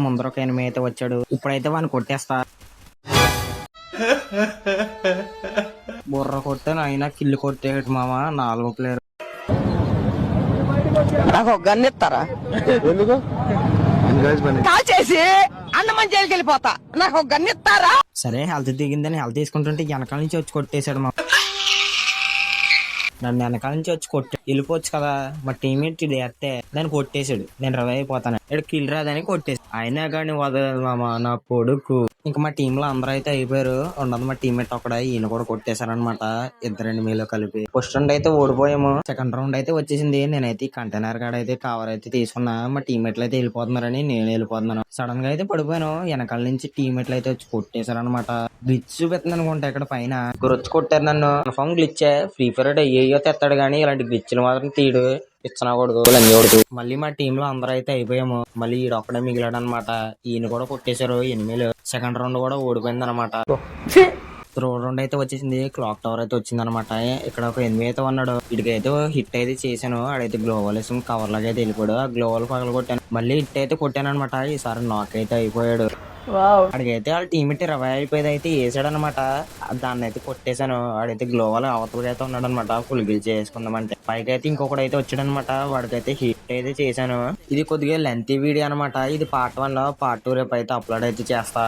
ముందర ఒక ఎనిమిది అయితే వచ్చాడు. ఇప్పుడైతే వాడిని కొట్టేస్తా. బుర్ర కొట్టాను అయినా కిల్లు కొట్టేయడు మామ. 4 ప్లేయర్. నాకు ఒక గన్ ఇస్తారా? ఎందుకు కాల్ చేసి అన్నమని జైలుకి వెళ్ళిపోతా. నాకు ఒక గన్ ఇస్తారా? సరే హెల్త్ దిగిందని హెల్త్ తీసుకుంటుంటే వెనకాల నుంచి వచ్చి కొట్టేశాడు మా. నన్ను వెనకాల నుంచి వచ్చి వెళ్ళిపోవచ్చు కదా. మా టీమేట్ వేస్తే దాన్ని కొట్టేశాడు. నేను రవ్ అయిపోతాను. ఇక్కడ కిల్ రాదని కొట్టేసి అయినా కానీ వదలదు మామ నా కొడుకు. ఇంకా మా టీమ్ లో అందరూ అయితే అయిపోయారు. ఉండదు మా టీమేట్ ఒక్కడ. ఈయన కూడా కొట్టేశారనమాట. 2 మీలో కలిపి. ఫస్ట్ రౌండ్ అయితే ఓడిపోయాము. సెకండ్ రౌండ్ అయితే వచ్చేసింది. నేనైతే కంటైనర్ కాడ అయితే కవర్ అయితే తీసుకున్నా. మా టీమేట్లు అయితే వెళ్ళిపోతున్నారని నేను వెళ్ళిపోతున్నాను. సడన్ గా అయితే పడిపోయాను. వెనకాల నుంచి టీమేట్లు అయితే వచ్చి కొట్టేశారనమాట. గ్లిచ్ చూపిస్తుంది అనుకుంటా ఇక్కడ పైన. వచ్చి కొట్టారు నన్ను. కన్ఫర్మ్ గ్లిచ్చే. ఫ్రీ ఫైర్ అయ్యో తెస్తాడు కానీ ఇలాంటి గ్లిచ్లు మాత్రం తీయడు. ఇచ్చనకూడదు, లంజకూడదు. మళ్ళీ మా టీమ్ లో అందరూ అయితే అయిపోయాము. మళ్ళీ ఈడొక్కడే మిగిలాడు అనమాట. ఈయన కూడా కొట్టేశారు 8. సెకండ్ రౌండ్ కూడా ఓడిపోయింది అనమాట. థర్డ్ రౌండ్ అయితే వచ్చేసింది. క్లాక్ టవర్ అయితే వచ్చింది అనమాట. ఇక్కడ ఒక 8 అయితే ఉన్నాడు. ఇటుకైతే హిట్ అయితే చేశాను. ఆడైతే గ్లోవల్ వేసుకుని కవర్ లాగా అయితే వెళ్ళిపోయాడు. ఆ గ్లోవల్ పగల కొట్టాను. మళ్ళీ హిట్ అయితే కొట్టాను అనమాట. ఈసారి నాక్ అయితే అయిపోయాడు. ఆడికైతే వాళ్ళ టీమేట్ 20 అయిపోయేది అయితే వేసాడు అనమాట. దాన్ని అయితే కొట్టేశాను. ఆడైతే గ్లోవల్ అవతలకి అయితే ఉన్నాడు అనమాట. ఫుల్ గిల్ చేసుకుందామంటే పైకి అయితే ఇంకొకటి అయితే వచ్చాడు అనమాట. వాడికైతే హిట్ అయితే చేశాను. ఇది కొద్దిగా లెంతీ వీడియో అనమాట. ఇది పార్ట్ 1. పార్ట్ 2 రేపు అయితే అప్లోడ్ అయితే చేస్తా.